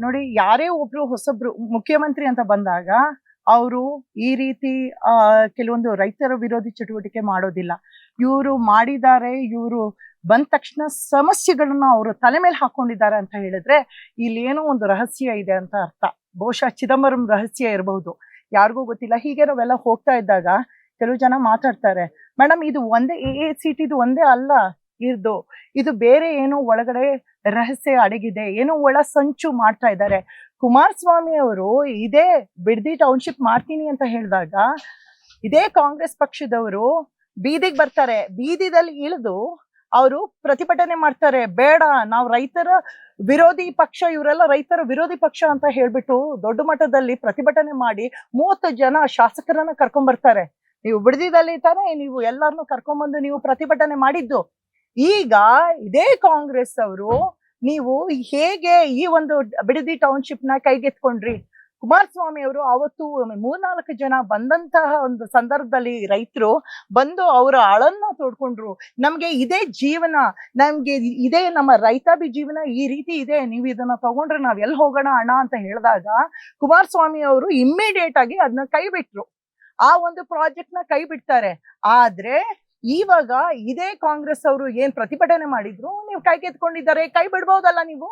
ನೋಡಿ, ಯಾರೇ ಒಬ್ರು ಹೊಸಬ್ರು ಮುಖ್ಯಮಂತ್ರಿ ಅಂತ ಬಂದಾಗ ಅವರು ಈ ರೀತಿ ಕೆಲವೊಂದು ರೈತರ ವಿರೋಧಿ ಚಟುವಟಿಕೆ ಮಾಡೋದಿಲ್ಲ. ಇವರು ಮಾಡಿದ್ದಾರೆ, ಇವರು ಬಂದ ತಕ್ಷಣ ಸಮಸ್ಯೆಗಳನ್ನ ಅವರು ತಲೆ ಮೇಲೆ ಹಾಕೊಂಡಿದ್ದಾರೆ ಅಂತ ಹೇಳಿದ್ರೆ ಇಲ್ಲಿ ಏನೋ ಒಂದು ರಹಸ್ಯ ಇದೆ ಅಂತ ಅರ್ಥ. ಬಹುಶಃ ಚಿದಂಬರಂ ರಹಸ್ಯ ಇರಬಹುದು, ಯಾರಿಗೂ ಗೊತ್ತಿಲ್ಲ. ಹೀಗೆ ನಾವೆಲ್ಲ ಹೋಗ್ತಾ ಇದ್ದಾಗ ಕೆಲವು ಜನ ಮಾತಾಡ್ತಾರೆ, ಮೇಡಮ್ ಇದು ಒಂದೇ AACT ಇದು ಒಂದೇ ಅಲ್ಲ, ಇದು ಬೇರೆ ಏನೋ ಒಳಗಡೆ ರಹಸ್ಯ ಅಡಗಿದೆ, ಏನೋ ಒಳ ಸಂಚು ಮಾಡ್ತಾ ಇದ್ದಾರೆ. ಕುಮಾರಸ್ವಾಮಿ ಅವರು ಇದೇ ಬಿಡದಿ ಟೌನ್ಶಿಪ್ ಮಾಡ್ತೀನಿ ಅಂತ ಹೇಳಿದಾಗ ಇದೇ ಕಾಂಗ್ರೆಸ್ ಪಕ್ಷದವರು ಬೀದಿಗೆ ಬರ್ತಾರೆ. ಬೀದಿದಲ್ಲಿ ಇಳಿದು ಅವರು ಪ್ರತಿಭಟನೆ ಮಾಡ್ತಾರೆ. ಬೇಡ, ನಾವು ರೈತರ ವಿರೋಧಿ ಪಕ್ಷ, ಇವರೆಲ್ಲ ರೈತರ ವಿರೋಧಿ ಪಕ್ಷ ಅಂತ ಹೇಳ್ಬಿಟ್ಟು ದೊಡ್ಡ ಮಟ್ಟದಲ್ಲಿ ಪ್ರತಿಭಟನೆ ಮಾಡಿ 30 ಜನ ಶಾಸಕರನ್ನ ಕರ್ಕೊಂಡ್ ಬರ್ತಾರೆ. ನೀವು ಬಿಡದಿದಲ್ಲಿ ತಾನೇ ನೀವು ಎಲ್ಲರನ್ನು ಕರ್ಕೊಂಡ್ಬಂದು ನೀವು ಪ್ರತಿಭಟನೆ ಮಾಡಿದ್ದು. ಈಗ ಇದೇ ಕಾಂಗ್ರೆಸ್ ಅವರು ನೀವು ಹೇಗೆ ಈ ಒಂದು ಬಿಡದಿ ಟೌನ್ಶಿಪ್ ನ ಕೈಗೆತ್ಕೊಂಡ್ರಿ? ಕುಮಾರಸ್ವಾಮಿ ಅವರು ಅವತ್ತು 3-4 ಜನ ಬಂದಂತಹ ಒಂದು ಸಂದರ್ಭದಲ್ಲಿ ರೈತರು ಬಂದು ಅವರ ಅಳನ್ನ ತೋಡ್ಕೊಂಡ್ರು. ನಮ್ಗೆ ಇದೇ ಜೀವನ, ನಮ್ಗೆ ಇದೇ ನಮ್ಮ ರೈತಾಪಿ ಜೀವನ ಈ ರೀತಿ ಇದೆ, ನೀವು ಇದನ್ನ ತಗೊಂಡ್ರೆ ನಾವ್ ಎಲ್ಲಿ ಹೋಗೋಣ ಅಣ್ಣ ಅಂತ ಹೇಳಿದಾಗ ಕುಮಾರಸ್ವಾಮಿ ಅವರು ಇಮ್ಮಿಡಿಯೇಟ್ ಆಗಿ ಅದನ್ನ ಕೈ ಬಿಟ್ರು. ಆ ಒಂದು ಪ್ರಾಜೆಕ್ಟ್ ನ ಕೈ ಬಿಡ್ತಾರೆ. ಆದ್ರೆ ಇವಾಗ ಇದೇ ಕಾಂಗ್ರೆಸ್ ಅವರು ಏನ್ ಪ್ರತಿಭಟನೆ ಮಾಡಿದ್ರು ನೀವು ಕೈ ಕೆತ್ಕೊಂಡಿದ್ದಾರೆ, ಕೈ ಬಿಡ್ಬೋದಲ್ಲ ನೀವು?